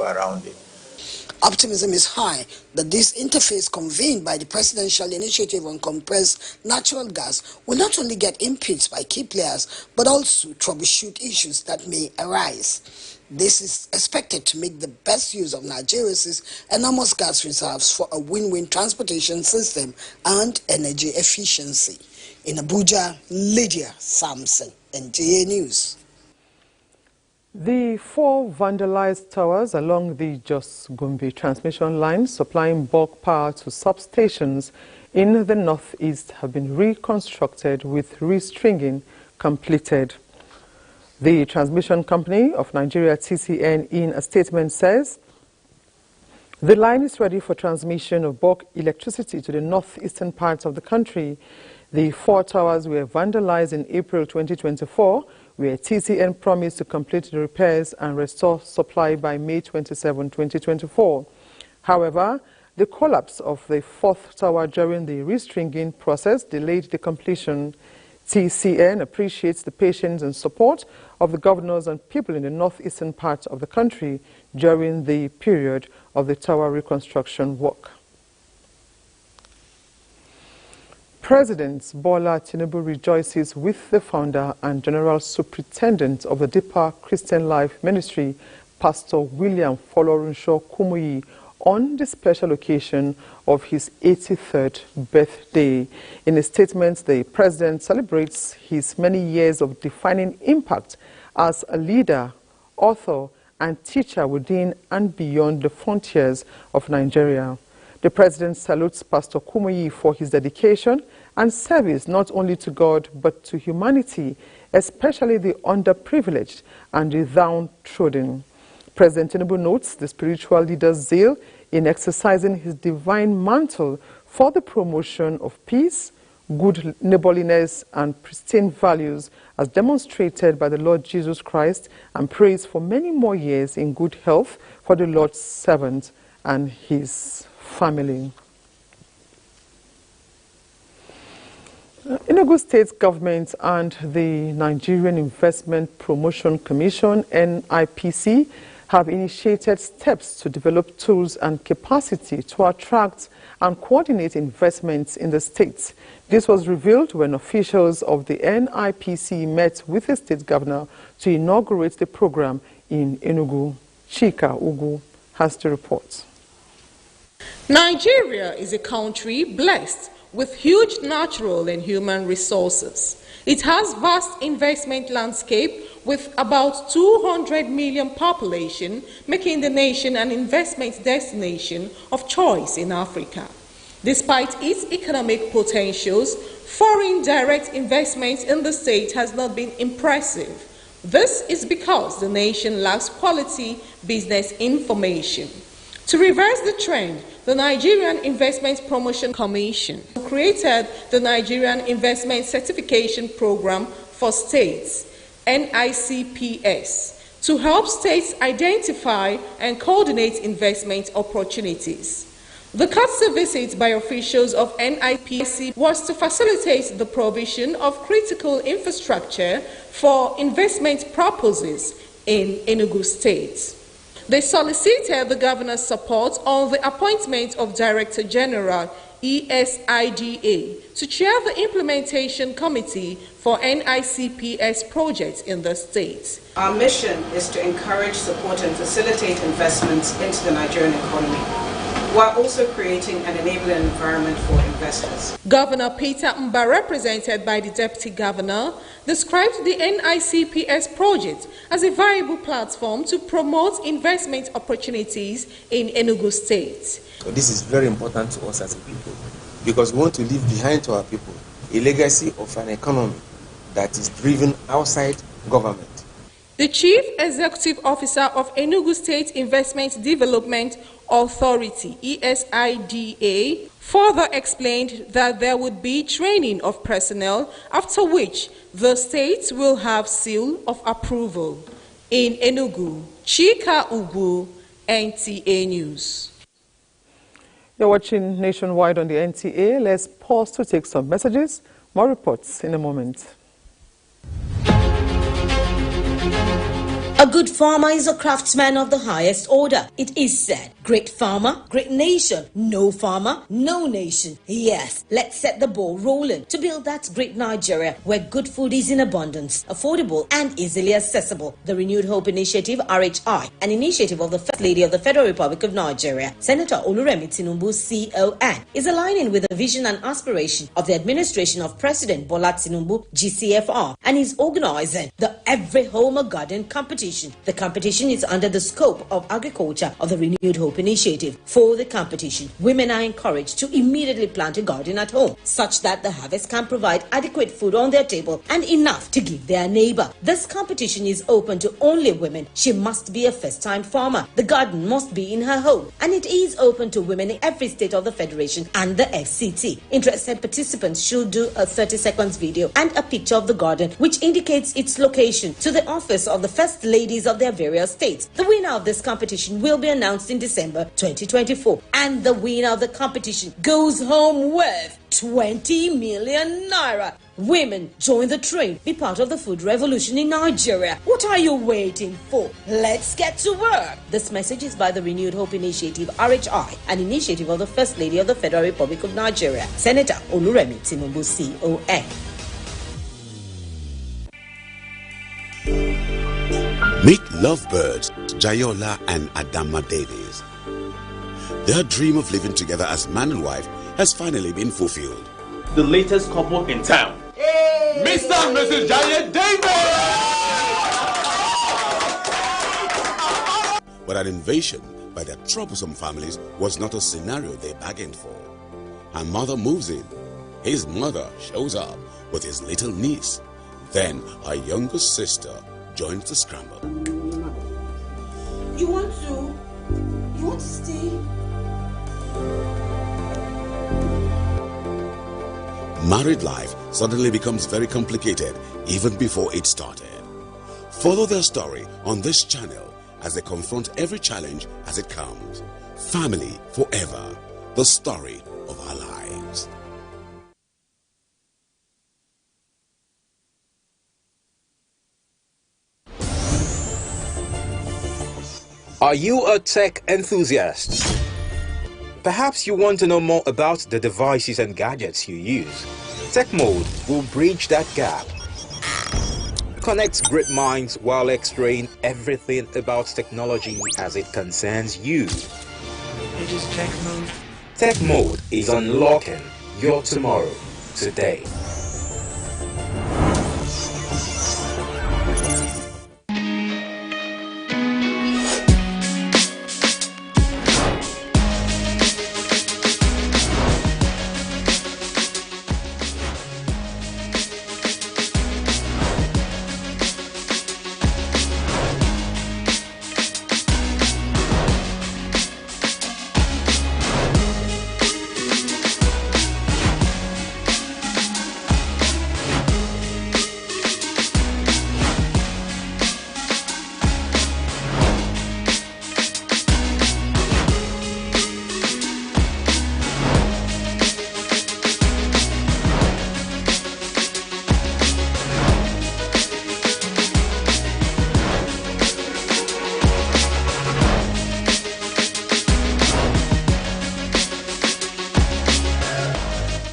around it. Optimism is high that this interface convened by the Presidential Initiative on Compressed Natural Gas will not only get inputs by key players, but also troubleshoot issues that may arise. This is expected to make the best use of Nigeria's enormous gas reserves for a win-win transportation system and energy efficiency. In Abuja, Lydia Sampson, NTA News. The 4 vandalized towers along the Jos-Gombe transmission line supplying bulk power to substations in the northeast have been reconstructed with restringing completed. The transmission company of Nigeria, TCN, in a statement says the line is ready for transmission of bulk electricity to the northeastern parts of the country. The 4 towers were vandalized in April 2024, where TCN promised to complete the repairs and restore supply by May 27, 2024. However, the collapse of the 4th tower during the restringing process delayed the completion. TCN appreciates the patience and support of the governors and people in the northeastern part of the country during the period of the tower reconstruction work. President Bola Tinubu rejoices with the founder and general superintendent of the Deeper Christian Life Ministry, Pastor William Folorunsho Kumuyi, on the special occasion of his 83rd birthday. In a statement, the president celebrates his many years of defining impact as a leader, author, and teacher within and beyond the frontiers of Nigeria. The president salutes Pastor Kumuyi for his dedication and service not only to God but to humanity, especially the underprivileged and the downtrodden. President Tinubu notes the spiritual leader's zeal in exercising his divine mantle for the promotion of peace, good neighborliness, and pristine values as demonstrated by the Lord Jesus Christ, and prays for many more years in good health for the Lord's servant and his family. Enugu State Government and the Nigerian Investment Promotion Commission, NIPC, have initiated steps to develop tools and capacity to attract and coordinate investments in the state. This was revealed when officials of the NIPC met with the state governor to inaugurate the program in Enugu. Chika Ugu has the report. Nigeria is a country blessed with huge natural and human resources. It has vast investment landscape with about 200 million population, making the nation an investment destination of choice in Africa. Despite its economic potentials, foreign direct investment in the state has not been impressive. This is because the nation lacks quality business information. To reverse the trend, the Nigerian Investment Promotion Commission created the Nigerian Investment Certification Program for States, NICPS, to help states identify and coordinate investment opportunities. The courtesy visit by officials of NIPC was to facilitate the provision of critical infrastructure for investment purposes in Enugu State. They solicited the governor's support on the appointment of Director General ESIDA to chair the implementation committee for NICPS projects in the state. Our mission is to encourage, support, and facilitate investments into the Nigerian economy, while also creating an enabling environment for investors. Governor Peter Mba, represented by the Deputy Governor, described the NICPS project as a viable platform to promote investment opportunities in Enugu State. So this is very important to us as a people, because we want to leave behind to our people a legacy of an economy that is driven outside government. The Chief Executive Officer of Enugu State Investment Development Authority, ESIDA, further explained that there would be training of personnel, after which the state will have seal of approval. In Enugu, Chika Ugu, NTA News. You're watching Nationwide on the NTA. Let's pause to take some messages. More reports in a moment. A good farmer is a craftsman of the highest order. It is said, great farmer, great nation. No farmer, no nation. Yes, let's set the ball rolling to build that great Nigeria where good food is in abundance, affordable and easily accessible. The Renewed Hope Initiative, RHI, an initiative of the First Lady of the Federal Republic of Nigeria, Senator Oluremi Tinubu, CON, is aligning with the vision and aspiration of the administration of President Bola Tinubu, GCFR, and is organizing the Every Home a Garden competition. The competition is under the scope of agriculture of the Renewed Hope Initiative. For the competition, women are encouraged to immediately plant a garden at home, such that the harvest can provide adequate food on their table and enough to give their neighbor. This competition is open to only women. She must be a first-time farmer. The garden must be in her home, and it is open to women in every state of the Federation and the FCT. Interested participants should do a 30-second video and a picture of the garden, which indicates its location, to the office of the First Ladies of their various states. The winner of this competition will be announced in December 2024, and the winner of the competition goes home with 20 million naira. Women, join the train. Be part of the food revolution in Nigeria. What are you waiting for? Let's get to work. This message is by the Renewed Hope Initiative, RHI, an initiative of the First Lady of the Federal Republic of Nigeria, Senator Oluremi Tinubu, CON. Meet lovebirds Jayola and Adama Davies. Their dream of living together as man and wife has finally been fulfilled. The latest couple in town. Hey! Mr. and Mrs. Jaye Davies! But an invasion by their troublesome families was not a scenario they bargained for. Her mother moves in. His mother shows up with his little niece. Then her younger sister joins the scramble. You want to stay? Married life suddenly becomes very complicated even before it started. Follow their story on this channel as they confront every challenge as it comes. Family forever, the story of our lives. Are you a tech enthusiast? Perhaps you want to know more about the devices and gadgets you use. Tech Mode will bridge that gap. Connect great minds while explaining everything about technology as it concerns you. It is Tech Mode. Tech Mode is unlocking your tomorrow today.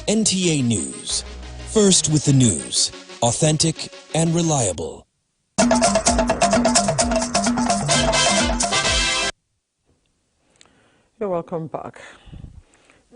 NTA News. First with the news. Authentic and reliable. You're welcome back.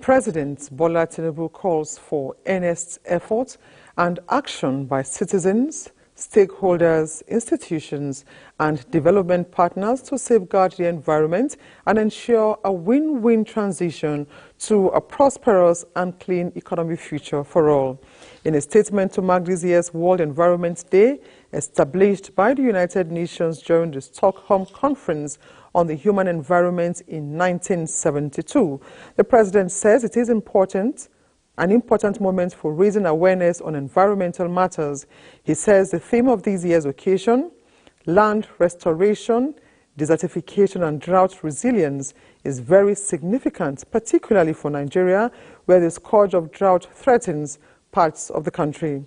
President Bola Tinubu calls for earnest effort and action by citizens, stakeholders, institutions, and development partners to safeguard the environment and ensure a win-win transition to a prosperous and clean economic future for all. In a statement to mark this year's World Environment Day, established by the United Nations during the Stockholm Conference on the Human Environment in 1972, the President says it is an important moment for raising awareness on environmental matters. He says the theme of this year's occasion, land restoration, desertification and drought resilience, is very significant, particularly for Nigeria, where the scourge of drought threatens parts of the country.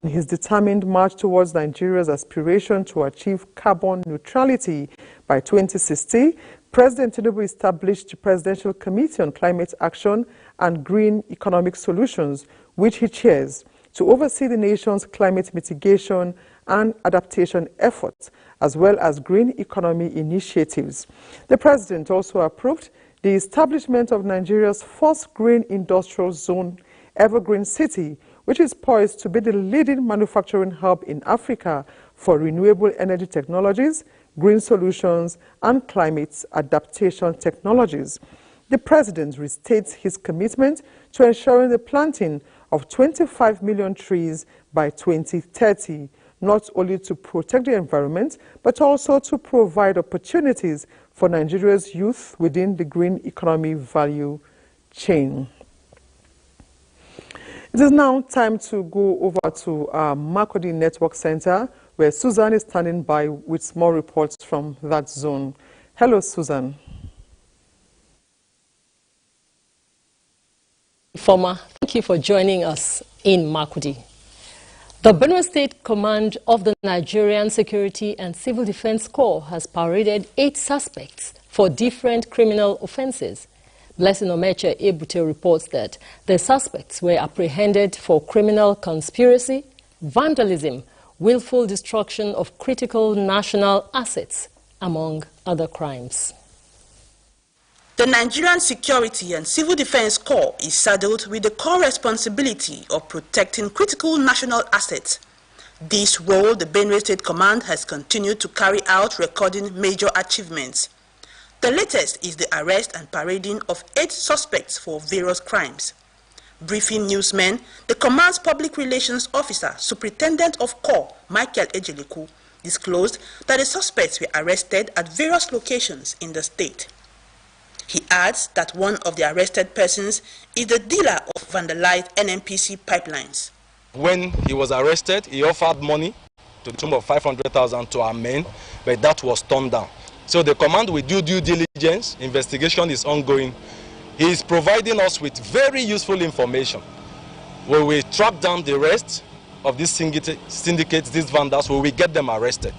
In his determined march towards Nigeria's aspiration to achieve carbon neutrality by 2060, President Tinubu established the Presidential Committee on Climate Action and Green Economic Solutions, which he chairs, to oversee the nation's climate mitigation and adaptation efforts, as well as green economy initiatives. The president also approved the establishment of Nigeria's first green industrial zone, Evergreen City, which is poised to be the leading manufacturing hub in Africa for renewable energy technologies, green solutions, and climate adaptation technologies. The president restates his commitment to ensuring the planting of 25 million trees by 2030, not only to protect the environment, but also to provide opportunities for Nigeria's youth within the green economy value chain. It is now time to go over to our Makurdi Network Center, where Susan is standing by with more reports from that zone. Hello, Susan. Former, thank you for joining us in Makurdi. The Benue State Command of the Nigerian Security and Civil Defense Corps has paraded 8 suspects for different criminal offenses. Blessing Omeche Ebute reports that the suspects were apprehended for criminal conspiracy, vandalism, willful destruction of critical national assets, among other crimes. The Nigerian Security and Civil Defense Corps is saddled with the core responsibility of protecting critical national assets. This role the Benue State Command has continued to carry out, recording major achievements. The latest is the arrest and parading of 8 suspects for various crimes. Briefing newsmen, the command's public relations officer, Superintendent of Corps, Michael Ejeliku, disclosed that the suspects were arrested at various locations in the state. He adds that one of the arrested persons is the dealer of vandalized NNPC pipelines. When he was arrested, he offered money to the tune of 500,000 to our men, but that was turned down. So the command will do due diligence. Investigation is ongoing. He is providing us with very useful information. We will track down the rest of these syndicates, these vandals, we will get them arrested.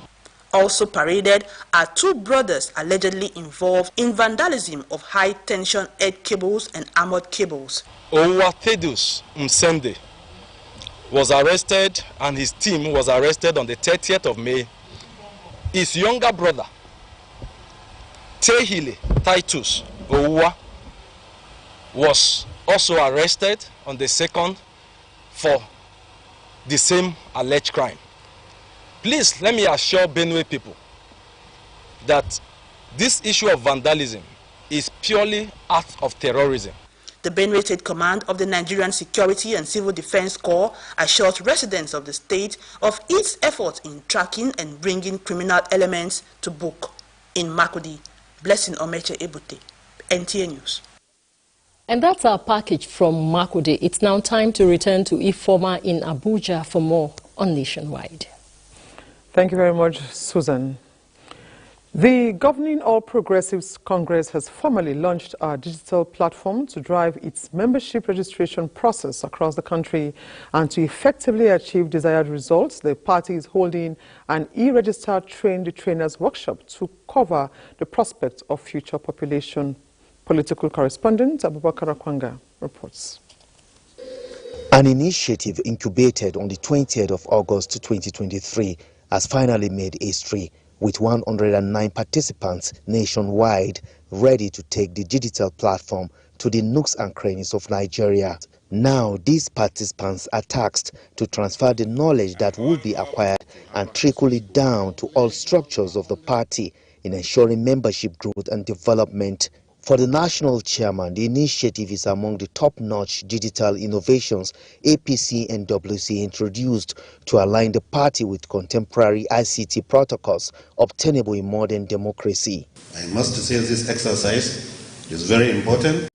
Also paraded are 2 brothers allegedly involved in vandalism of high-tension earth cables and armored cables. Owatedus Msende was arrested, and his team was arrested on the 30th of May. His younger brother, Tehile Titus Owa, was also arrested on the 2nd for the same alleged crime. Please, let me assure Benue people that this issue of vandalism is purely act of terrorism. The Benue State Command of the Nigerian Security and Civil Defense Corps assures residents of the state of its efforts in tracking and bringing criminal elements to book. In Makurdi, Blessing Omeche Ebute, NTA News. And that's our package from Makurdi. It's now time to return to Ifoma in Abuja for more on Nationwide. Thank you very much, Susan. The Governing All Progressives Congress has formally launched a digital platform to drive its membership registration process across the country, and to effectively achieve desired results, the party is holding an e-register train the trainers workshop to cover the prospect of future population. Political correspondent Abubakar Akwanga reports. An initiative incubated on the 20th of August 2023 has finally made history, with 109 participants nationwide ready to take the digital platform to the nooks and crannies of Nigeria. Now, these participants are tasked to transfer the knowledge that will be acquired and trickle it down to all structures of the party in ensuring membership growth and development. For the national chairman, the initiative is among the top-notch digital innovations APC and WC introduced to align the party with contemporary ICT protocols obtainable in modern democracy. I must say this exercise is very important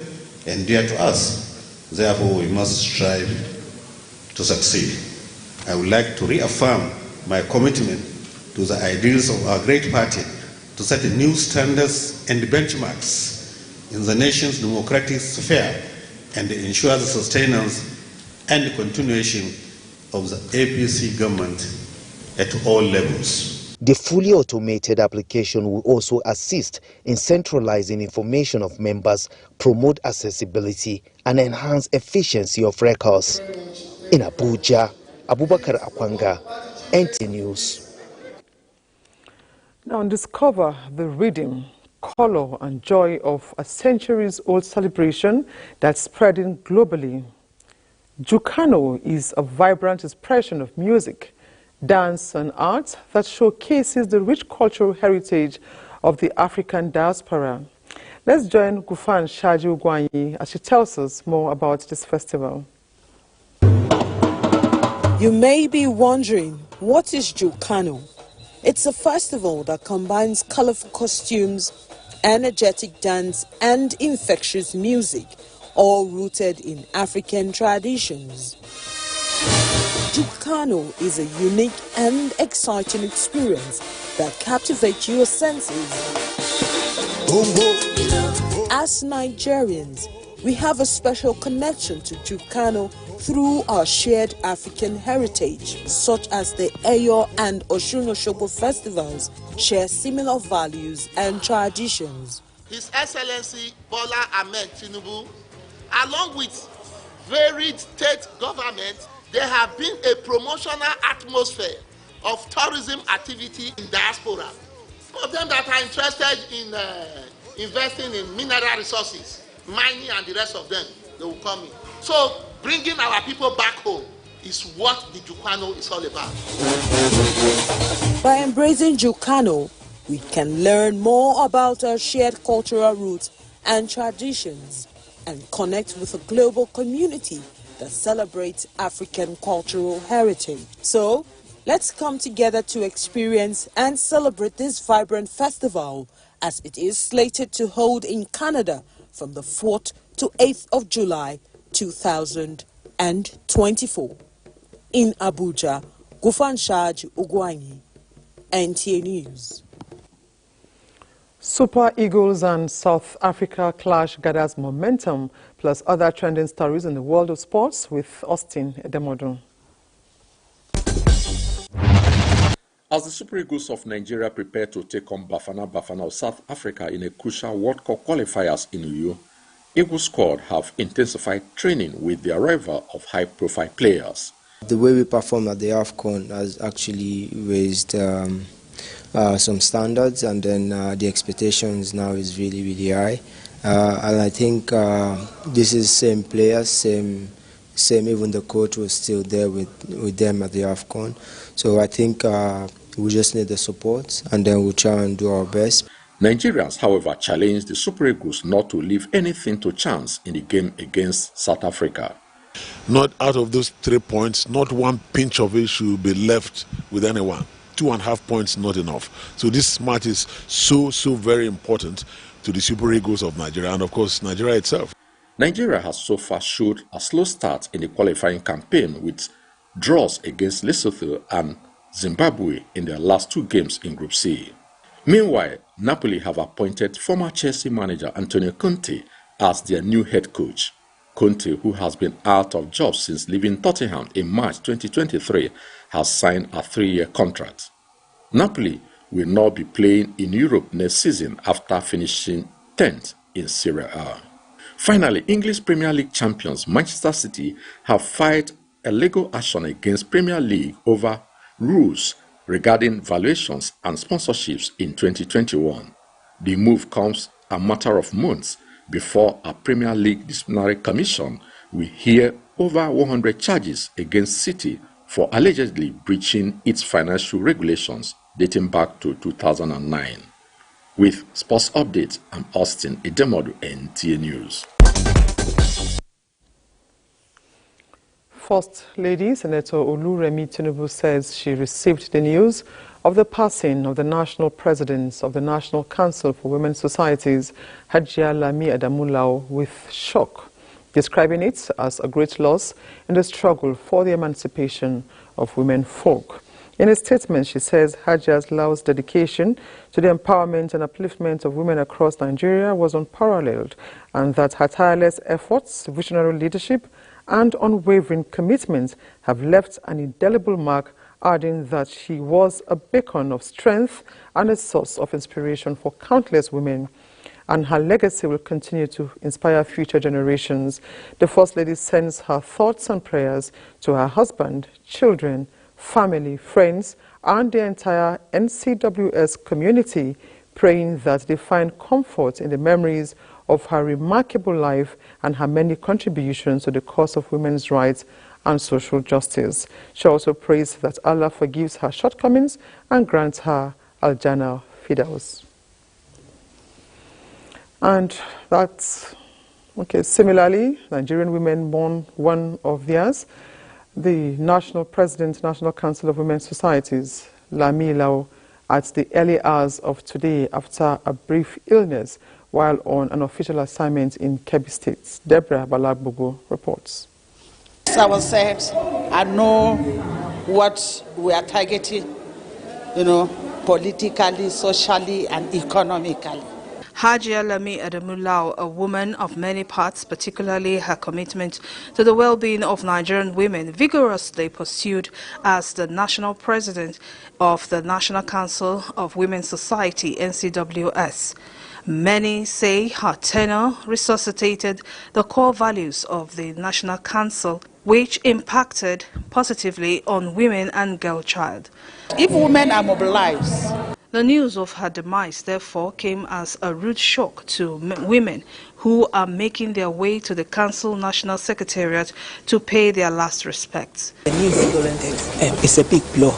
and dear to us. Therefore, we must strive to succeed. I would like to reaffirm my commitment to the ideals of our great party to set new standards and benchmarks in the nation's democratic sphere and ensure the sustenance and continuation of the APC government at all levels. The fully automated application will also assist in centralizing information of members, promote accessibility, and enhance efficiency of records. In Abuja, Abubakar Akwanga, NTA News. Now discover the rhythm, color, and joy of a centuries-old celebration that's spreading globally. Jano is a vibrant expression of music, dance, and art that showcases the rich cultural heritage of the African diaspora. Let's join Gufan Shaju Gwanyi as she tells us more about this festival. You may be wondering, what is Jano? It's a festival that combines colorful costumes, energetic dance, and infectious music, all rooted in African traditions. Jano is a unique and exciting experience that captivates your senses. As Nigerians, we have a special connection to Jano through our shared African heritage, such as the Eyo and Osun-Osogbo festivals share similar values and traditions. His Excellency Bola Ahmed Tinubu, along with varied state governments, there have been a promotional atmosphere of tourism activity in diaspora. Some of them that are interested in investing in mineral resources, mining and the rest of them, they will come in. So bringing our people back home is what the Jano is all about. By embracing Jano, we can learn more about our shared cultural roots and traditions and connect with a global community that celebrates African cultural heritage. So, let's come together to experience and celebrate this vibrant festival as it is slated to hold in Canada from the 4th to 8th of July 2024. In Abuja, Gufan Shaj Ugwanyi, NTA News. Super Eagles and South Africa clash gathers momentum, plus other trending stories in the world of sports with Austin Edemodu. As the Super Eagles of Nigeria prepare to take on Bafana of South Africa in a crucial World Cup qualifiers in Enugu, Eagles squad have intensified training with the arrival of high-profile players. The way we performed at the AFCON has actually raised some standards, and then the expectations now is really, really high. And I think this is same players, same. Even the coach was still there with them at the AFCON. So I think we just need the support, and then we'll try and do our best. Nigerians, however, challenged the Super Eagles not to leave anything to chance in the game against South Africa. Not out of those 3 points, not one pinch of it should be left with anyone. 2.5 points not enough. So this match is so very important to the Super Eagles of Nigeria and of course Nigeria itself. Nigeria has so far showed a slow start in the qualifying campaign with draws against Lesotho and Zimbabwe in their last 2 games in Group C. Meanwhile, Napoli have appointed former Chelsea manager Antonio Conte as their new head coach. Conte, who has been out of job since leaving Tottenham in March 2023, has signed a 3-year contract. Napoli will now be playing in Europe next season after finishing 10th in Serie A. Finally, English Premier League champions Manchester City have filed a legal action against Premier League over rules regarding valuations and sponsorships in 2021. The move comes a matter of months before a Premier League disciplinary commission will hear over 100 charges against City for allegedly breaching its financial regulations dating back to 2009. With sports updates, I'm Austin Edemodu, NTA News. First Lady Senator Oluremi Tinubu says she received the news of the passing of the national president of the National Council for Women's Societies, Hajia Lami Adamulao, with shock, describing it as a great loss in the struggle for the emancipation of women folk. In a statement, she says Hajia Lao's dedication to the empowerment and upliftment of women across Nigeria was unparalleled, and that her tireless efforts, visionary leadership, and unwavering commitment have left an indelible mark, adding that she was a beacon of strength and a source of inspiration for countless women, and her legacy will continue to inspire future generations. The First Lady sends her thoughts and prayers to her husband, children, family, friends, and the entire NCWS community, praying that they find comfort in the memories of her remarkable life and her many contributions to the cause of women's rights and social justice. She also prays that Allah forgives her shortcomings and grants her Al-Jannah Firdaus. And that's okay. Similarly, Nigerian women mourn one of theirs. The National President, National Council of Women's Societies, Lami Lau, at the early hours of today after a brief illness while on an official assignment in Kebbi State. Deborah Balagbogo reports. As I was said, I know what we are targeting, politically, socially, and economically. Hajia Lami Adamulao, a woman of many parts, particularly her commitment to the well-being of Nigerian women, vigorously pursued as the national president of the National Council of Women's Society, NCWS. Many say her tenure resuscitated the core values of the National Council, which impacted positively on women and girl child. If women are mobilized, the news of her demise, therefore, came as a rude shock to women who are making their way to the Council National Secretariat to pay their last respects. The news is a big blow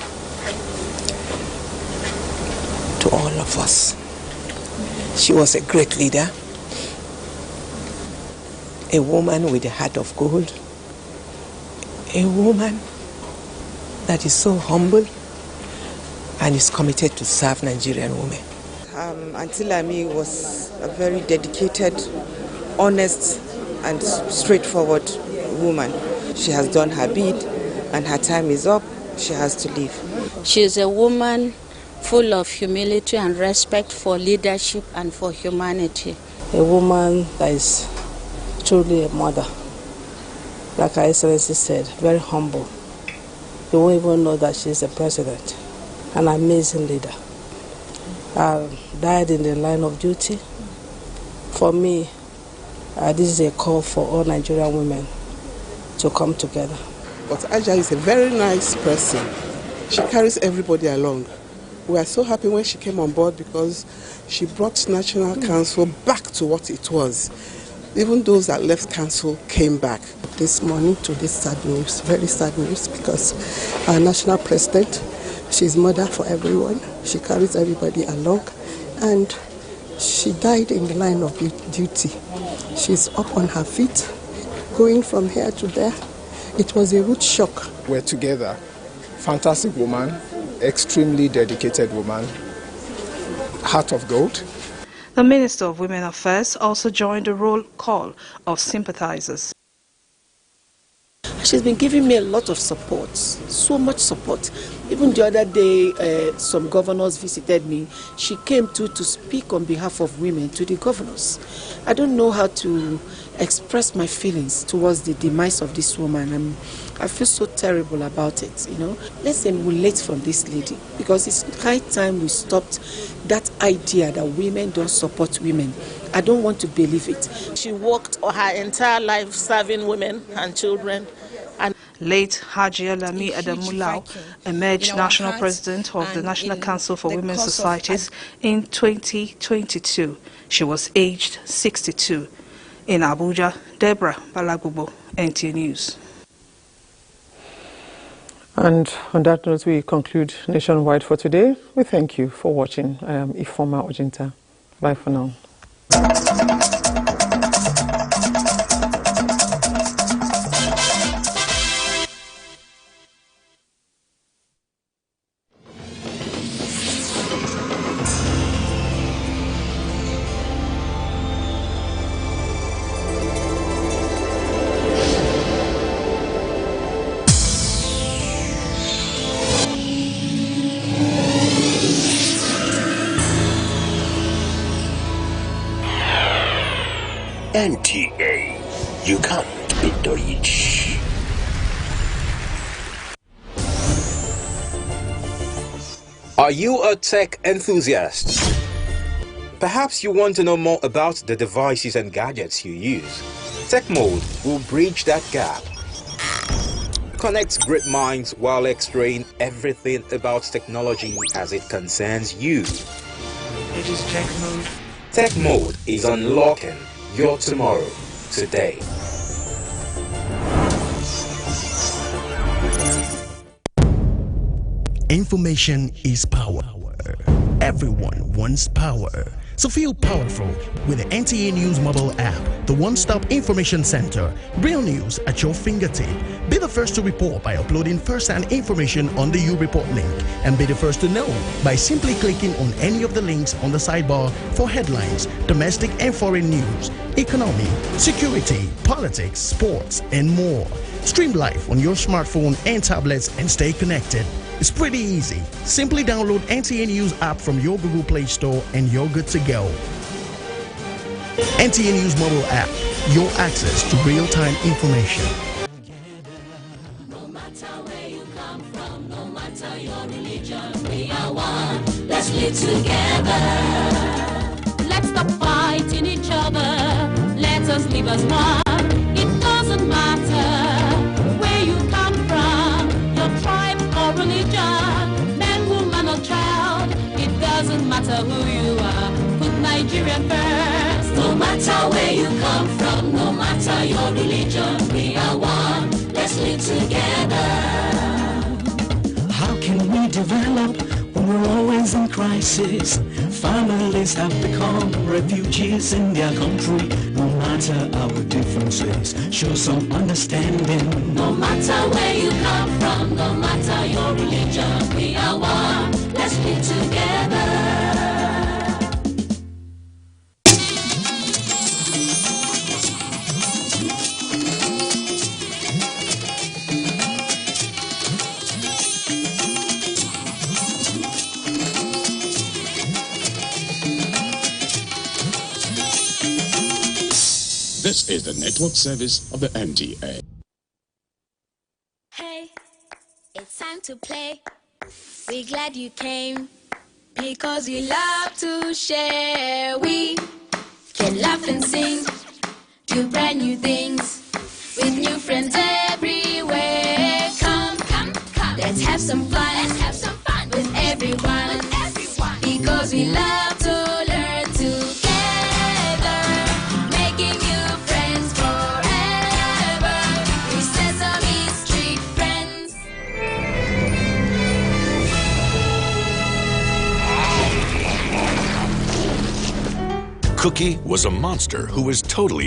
to all of us. She was a great leader, a woman with a heart of gold, a woman that is so humble and is committed to serve Nigerian women. Auntie Lami was a very dedicated, honest and straightforward woman. She has done her bid and her time is up. She has to leave. She is a woman full of humility and respect for leadership and for humanity. A woman that is truly a mother. Like Her Excellency said, very humble. You won't even know that she's a president. An amazing leader. Died in the line of duty. For me, this is a call for all Nigerian women to come together. But Aja is a very nice person. She carries everybody along. We are so happy when she came on board because she brought National Council back to what it was. Even those that left Council came back. This morning to this sad news, very sad news, because our national president, she's mother for everyone. She carries everybody along, and she died in the line of duty. She's up on her feet, going from here to there. It was a rude shock. We're together. Fantastic woman, extremely dedicated woman, heart of gold. The Minister of Women Affairs also joined the roll call of sympathizers. She's been giving me a lot of support, so much support. Even the other day, some governors visited me. She came to speak on behalf of women to the governors. I don't know how to express my feelings towards the demise of this woman. I feel so terrible about it, Let's emulate from this lady, because it's high time we stopped that idea that women don't support women. I don't want to believe it. She worked her entire life serving women and children. Late Hajia Lami Adamulao emerged national president of the National Council for Women's Societies in 2022. She was aged 62. In Abuja, Deborah Balagbogo, NTA News. And on that note, we conclude Nationwide for today. We thank you for watching. I am Ifoma Ojinta. Bye for now. NTA, you can't beat the rich. Are you a tech enthusiast? Perhaps you want to know more about the devices and gadgets you use. Tech Mode will bridge that gap. Connects great minds while exploring everything about technology as it concerns you. It is Tech Mode. Tech Mode is unlocking your tomorrow today. Information is power. Everyone wants power. So feel powerful with the NTA News mobile app, the one-stop information center. Real news at your fingertip. Be the first to report by uploading first-hand information on the U-Report link, and be the first to know by simply clicking on any of the links on the sidebar for headlines, domestic and foreign news, economy, security, politics, sports, and more. Stream live on your smartphone and tablets and stay connected. It's pretty easy. Simply download NTA News app from your Google Play Store and you're good to go. NTA News mobile app, your access to real-time information. No matter where you come from, no matter your religion, we are one. Let's live together. Let's stop fighting each other. Let us live as one. It doesn't matter where you come from, your tribe or religion, man, woman or child. It doesn't matter who you are. Put Nigeria first. No matter where you come from, no matter your religion, we are one. Let's live together. How can we develop when we're always in crisis? Families have become refugees in their country. No matter our differences, show some understanding. No matter where you come from, no matter your religion, we are one. Let's live together. This is the network service of the NTA. Hey, it's time to play. We're glad you came because we love to share. We can laugh and sing, do brand new things with new friends everywhere. Come, come, come. Let's have some fun. Let's have some fun with everyone. Because we love to learn together, making new friends forever. We Sesame Street friends. Cookie was a monster who was totally